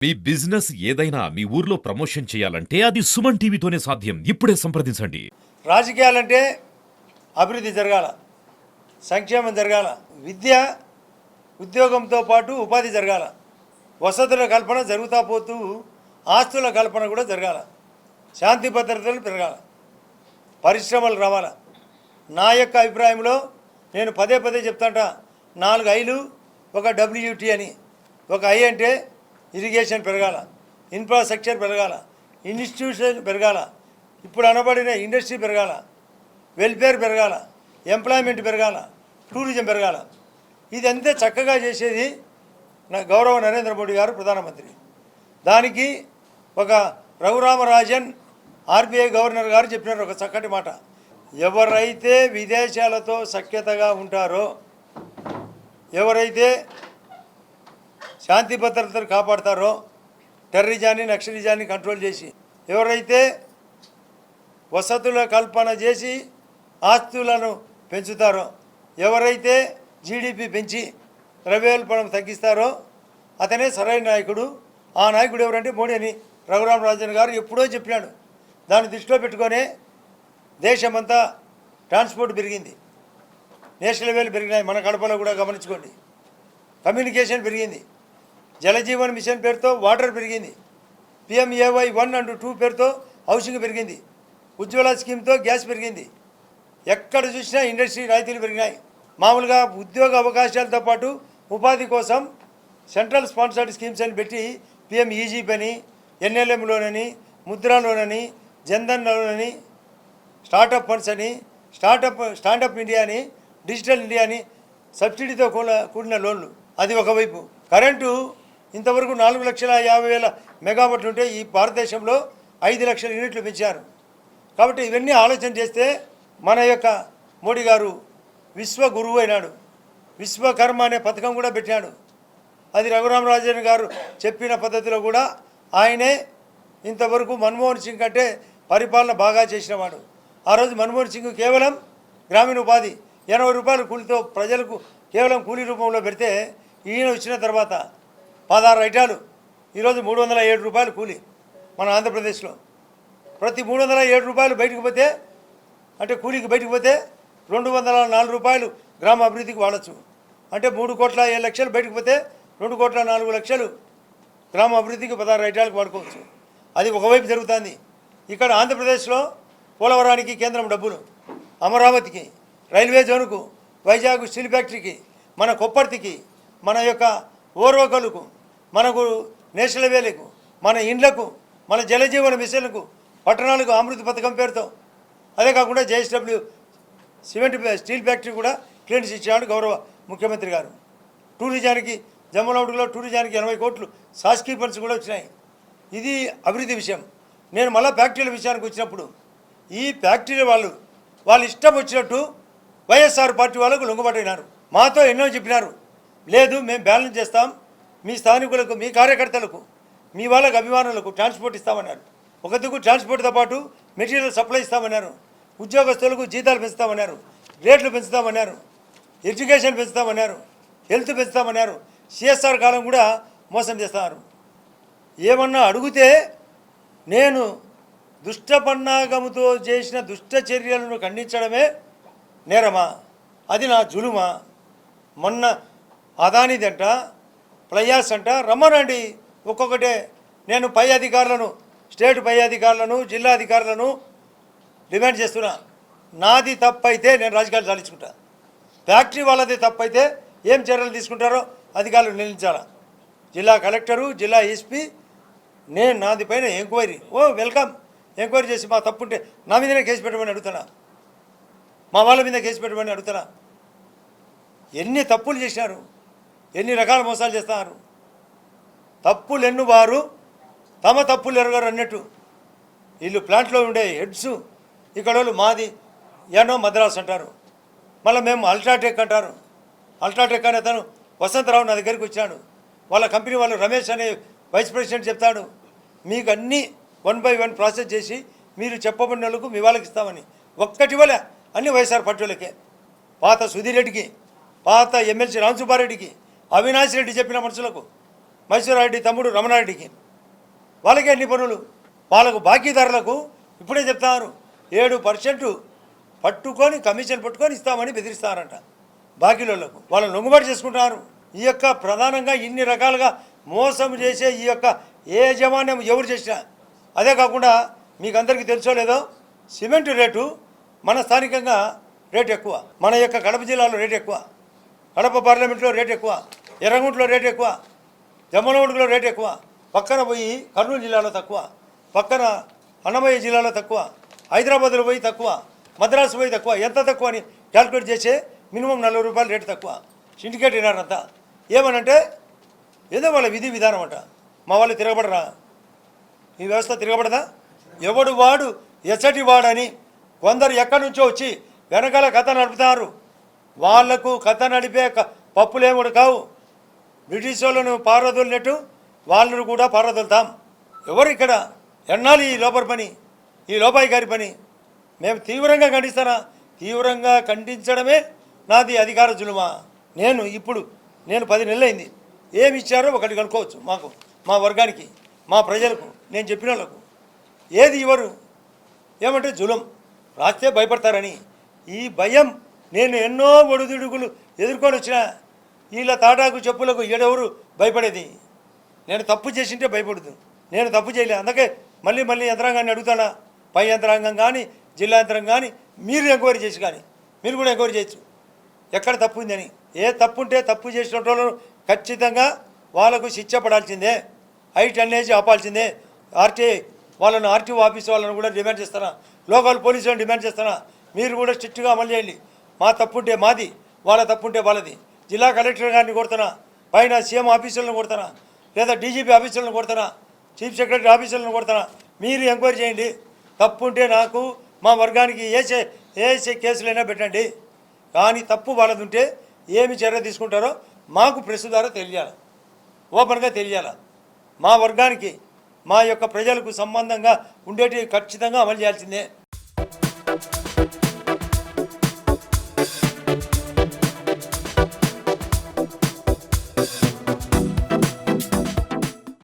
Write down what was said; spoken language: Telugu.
మీ బిజినెస్ ఏదైనా మీ ఊర్లో ప్రమోషన్ చేయాలంటే అది సుమన్ టీవీతోనే సాధ్యం. ఇప్పుడే సంప్రదించండి. రాజకీయాలంటే అభివృద్ధి జరగాల, సంక్షేమం జరగాల, విద్య ఉద్యోగంతో పాటు ఉపాధి జరగాల, వసతుల కల్పన జరుగుతా పోతూ ఆస్తుల కల్పన కూడా జరగాల, శాంతి భద్రతలు పెరగాల, పరిశ్రమలు రావాల. నా యొక్క అభిప్రాయంలో నేను పదే పదే చెప్తాంట, 4 ఐలు ఒక WT అని. ఒక ఐ అంటే ఇరిగేషన్ పెరగాల, ఇన్ఫ్రాస్ట్రక్చర్ పెరగాల, ఇన్స్టిట్యూషన్ పెరగాల, ఇప్పుడు అనబడిన ఇండస్ట్రీ పెరగాల, వెల్ఫేర్ పెరగాల, ఎంప్లాయ్మెంట్ పెరగాల, టూరిజం పెరగాల. ఇదంతా చక్కగా చేసేది నా గౌరవ నరేంద్ర మోడీ గారు ప్రధానమంత్రి. దానికి ఒక రఘురామరాజన్ RBI గవర్నర్ గారు చెప్పినారు ఒక చక్కటి మాట. ఎవరైతే విదేశాలతో సఖ్యతగా ఉంటారో, ఎవరైతే శాంతి భద్రతను కాపాడతారో, టెర్రరిజాన్ని నక్సలిజాన్ని కంట్రోల్ చేసి, ఎవరైతే వసతుల కల్పన చేసి ఆస్తులను పెంచుతారో, ఎవరైతే GDP పెంచి ద్రవ్యోల్బణం తగ్గిస్తారో అతనే సరైన నాయకుడు. ఆ నాయకుడు ఎవరంటే మోడీ అని రఘురామరాజన్ గారు ఎప్పుడో చెప్పినాడు. దాన్ని దృష్టిలో పెట్టుకొనే దేశమంతా ట్రాన్స్పోర్ట్ పెరిగింది, నేషనల్ లెవెల్ పెరిగినాయి. మన కడపలో కూడా గమనించుకోండి. కమ్యూనికేషన్ పెరిగింది, జలజీవన్ మిషన్ పేరుతో వాటర్ పెరిగింది, PMAY 1 and 2 పేరుతో హౌసింగ్ పెరిగింది, ఉజ్వల స్కీమ్తో గ్యాస్ పెరిగింది. ఎక్కడ చూసినా ఇండస్ట్రీ రాయితీలు పెరిగినాయి. మామూలుగా ఉద్యోగ అవకాశాలతో పాటు ఉపాధి కోసం సెంట్రల్ స్పాన్సర్డ్ స్కీమ్స్ అని పెట్టి PMEG అని, NLM లోన్ అని, ముద్రా లోన్ అని, జన్ధన్ లోన్ అని, స్టార్టప్ ఫండ్స్ అని, స్టాండప్ ఇండియా అని, డిజిటల్ ఇండియా అని సబ్సిడీతో కూడిన లోన్లు. అది ఒకవైపు. కరెంటు ఇంతవరకు 4,50,000 మెగావాట్లు ఉంటే ఈ భారతదేశంలో 5 లక్షల యూనిట్లు పెంచారు. కాబట్టి ఇవన్నీ ఆలోచన చేస్తే మన యొక్క మోడీ గారు విశ్వ గురువు అయినాడు. విశ్వకర్మ అనే పథకం కూడా పెట్టాడు. అది రఘురామరాజన్ గారు చెప్పిన పద్ధతిలో కూడా ఆయనే ఇంతవరకు మన్మోహన్ సింగ్ కంటే పరిపాలన బాగా చేసినవాడు. ఆ రోజు మన్మోహన్ సింగ్ కేవలం గ్రామీణ ఉపాధి 80 రూపాయల కూలితో ప్రజలకు కేవలం కూలీ రూపంలో పెడితే, ఈయన వచ్చిన తర్వాత 16 ఐటాలు ఈరోజు 307 రూపాయలు కూలి మన ఆంధ్రప్రదేశ్లో. ప్రతి 307 రూపాయలు బయటకు పోతే, అంటే కూలీకి బయటకు పోతే 204 రూపాయలు గ్రామ అభివృద్ధికి వాడచ్చు. అంటే 3,07,00,000 బయటకు పోతే 2,04,00,000 గ్రామ అభివృద్ధికి 16 ఐటాలకు వాడుకోవచ్చు. అది ఒకవైపు జరుగుతుంది. ఇక్కడ ఆంధ్రప్రదేశ్లో పోలవరానికి కేంద్రం డబ్బులు, అమరావతికి, రైల్వే జోన్కు, వైజాగ్ స్టీల్ ఫ్యాక్టరీకి, మన కొప్పర్తికి, మన యొక్క ఓర్వకలుకు, మనకు నేషనల్ వేలకు, మన ఇండ్లకు, మన జలజీవన మిషన్లకు, పట్టణాలకు అమృత పథకం పేరుతో, అదే కాకుండా JSW సిమెంట్ స్టీల్ ఫ్యాక్టరీ కూడా క్లియరెన్స్ ఇచ్చాడు గౌరవ ముఖ్యమంత్రి గారు. టూరిజానికి జమ్మలమడుగులో టూరిజానికి 80 కోట్లు శాసకీయ ఫండ్స్ కూడా వచ్చినాయి. ఇది అభివృద్ధి విషయం. నేను మళ్ళీ ఫ్యాక్టరీల విషయానికి వచ్చినప్పుడు, ఈ ఫ్యాక్టరీల వాళ్ళు ఇష్టం వచ్చినట్టు వైఎస్ఆర్ పార్టీ వాళ్ళకు లొంగబడినారు. మాతో ఎన్నో చెప్పినారు, లేదు మేము బ్యాలెన్స్ చేస్తాం, మీ స్థానికులకు, మీ కార్యకర్తలకు, మీ వాళ్ళకు అభిమానులకు ట్రాన్స్పోర్ట్ ఇస్తామన్నారు. ఒక దిక్కు ట్రాన్స్పోర్ట్తో పాటు మెటీరియల్ సప్లై ఇస్తామన్నారు, ఉద్యోగస్తులకు జీతాలు పెంచుతామన్నారు, రేట్లు పెంచుతామన్నారు, ఎడ్యుకేషన్ పెంచుతామన్నారు, హెల్త్ పెంచుతామన్నారు. CSR కాలం కూడా మోసం చేస్తున్నారు. ఏమన్నా అడిగితే నేను దుష్టపన్నాగముతో చేసిన దుష్ట చర్యలను ఖండించడమే నేరమా? అది నా జులుమా? మొన్న అదానిదంట, ప్లయాస్ అంట, రమ్మనండి ఒక్కొక్కటే. నేను పై అధికారులను, స్టేట్ పై అధికారులను, జిల్లా అధికారులను డిమాండ్ చేస్తున్నా. నాది తప్పైతే నేను రాజకీయాలు సాధించుకుంటా. ఫ్యాక్టరీ వాళ్ళది తప్పైతే ఏం చర్యలు తీసుకుంటారో అధికారులు నిర్ణయించాలా. జిల్లా కలెక్టరు, జిల్లా SP, నేను నాది పైన ఎంక్వైరీ. వెల్కమ్, ఎంక్వైరీ చేసి మా తప్పుంటే నా మీదనే కేసు పెట్టమని అడుగుతున్నా, మా వాళ్ళ మీద కేసు పెట్టమని అడుగుతున్నా. ఎన్ని తప్పులు చేసినారు, ఎన్ని రకాల మోసాలు చేస్తున్నారు. తప్పులు ఎన్నువారు తమ తప్పులు ఎరగరు అన్నట్టు. వీళ్ళు ప్లాంట్లో ఉండే హెడ్స్, ఇక్కడ వాళ్ళు మాది ఏనో మద్రాస్ అంటారు, మళ్ళీ మేము అల్ట్రాటెక్ అంటారు. అల్ట్రాటెక్ అనే అతను వసంతరావు నా దగ్గరికి వచ్చాడు. వాళ్ళ కంపెనీ వాళ్ళు రమేష్ అనే వైస్ ప్రెసిడెంట్ చెప్తాడు, మీకు అన్నీ 1 by 1 ప్రాసెస్ చేసి మీరు చెప్పబడిన వాళ్ళకు మీ వాళ్ళకి ఇస్తామని. ఒక్కటి వల్ల అన్ని వైఎస్ఆర్ పార్టీ వాళ్ళకే, పాత సుధీర్ రెడ్డికి, పాత MLC రామసుబ్బారెడ్డికి, అవినాష్ రెడ్డి చెప్పిన మనుషులకు మైసూరారెడ్డి తమ్ముడు రమణారెడ్డికి. వాళ్ళకే ఎన్ని పనులు? వాళ్ళకు బాకీదారులకు ఇప్పుడే చెప్తారు 7% పట్టుకొని కమిషన్ పట్టుకొని ఇస్తామని బెదిరిస్తారంట బాకీలకు. వాళ్ళని లొంగుబాటు చేసుకుంటున్నారు. ఈ యొక్క ప్రధానంగా ఇన్ని రకాలుగా మోసం చేసే ఈ యొక్క యాజమాన్యం ఎవరు చేసినా. అదే కాకుండా మీకు అందరికీ తెలుసో లేదో సిమెంట్ రేటు మన స్థానికంగా రేటు ఎక్కువ, మన యొక్క కడప జిల్లాలో రేటు ఎక్కువ, కడప పార్లమెంట్లో రేటు ఎక్కువ, ఎర్రగుంటలో రేటు ఎక్కువ, జమ్మలమడుగులో రేటు ఎక్కువ, పక్కన పోయి కర్నూలు జిల్లాలో తక్కువ, పక్కన అన్నమయ్య జిల్లాలో తక్కువ, హైదరాబాద్లో పోయి తక్కువ, మద్రాసు పోయి తక్కువ. ఎంత తక్కువ అని క్యాల్కులేట్ చేసే మినిమం 40 రూపాయలు రేటు తక్కువ. సిండికేట్ వినారంతా ఏమనంటే ఏదో వాళ్ళ విధి విధానం అంట. మా వాళ్ళు తిరగబడరా? ఈ వ్యవస్థ తిరగబడదా? ఎవడు వాడు ఎచ్చటి వాడని కొందరు ఎక్కడి నుంచో వచ్చి వెనకాల కథ నడుపుతారు. వాళ్లకు కథ నడిపే పప్పులేముడు కావు. బ్రిటిష్ వాళ్ళను పారదోలినట్టు వాళ్ళను కూడా పారదోలుతాం. ఎవరు ఇక్కడ ఎన్నాళ్ళు ఈ లోపల పని, ఈ లోపాయి గారి పని? మేము తీవ్రంగా ఖండిస్తానా? తీవ్రంగా ఖండించడమే నాది అధికార జులుమా. నేను 10 నెలలైంది. ఏమి ఇచ్చారో ఒకటి కనుక్కోవచ్చు మాకు, మా వర్గానికి, మా ప్రజలకు. నేను చెప్పిన వాళ్ళకు ఏది ఇవ్వరు. ఏమంటే జులం రాస్తే భయపడతారని. ఈ భయం నేను ఎన్నో ఒడిదుడుకులు ఎదుర్కొని వచ్చిన. వీళ్ళ తాటాకు చెప్పులకు ఏడెవరు భయపడేది? నేను తప్పు చేసింటే భయపడదు. నేను తప్పు చేయలే. అందుకే మళ్ళీ యంత్రాంగాన్ని అడుగుతానా, పై యంత్రాంగం కానీ జిల్లా యంత్రాంగం కానీ మీరు ఎంక్వైరీ చేసి కానీ మీరు కూడా ఎంక్వైరీ చేయొచ్చు ఎక్కడ తప్పు ఉందని. ఏ తప్పు ఉంటే తప్పు చేసిన వాళ్ళు ఖచ్చితంగా వాళ్ళకు శిక్ష పడాల్సిందే, హైట్ అనేది ఆపాల్సిందే. ఆర్టీఐ వాళ్ళను, ఆర్టీఓ ఆఫీస్ వాళ్ళను కూడా డిమాండ్ చేస్తానా, లోకల్ పోలీసులను డిమాండ్ చేస్తానా, మీరు కూడా స్ట్రిక్ట్గా అమలు చేయండి. మా తప్పుంటే మాది, వాళ్ళ తప్పుంటే వాళ్ళది. జిల్లా కలెక్టర్ గారిని కొడతానా, పైన సీఎం ఆఫీసులను కొడతానా, లేదా డీజీపీ ఆఫీసులను కొడతానా, చీఫ్ సెక్రటరీ ఆఫీసులను కొడతానా, మీరు ఎంక్వైరీ చేయండి. తప్పుంటే నాకు, మా వర్గానికి ఏ కేసులైనా పెట్టండి. కానీ తప్పు వాళ్ళది ఉంటే ఏమి చర్య తీసుకుంటారో మాకు ప్రెస్ ద్వారా తెలియాలి, ఓపెన్గా తెలియాలి. మా వర్గానికి, మా యొక్క ప్రజలకు సంబంధంగా ఉండేటివి ఖచ్చితంగా అమలు చేయాల్సిందే.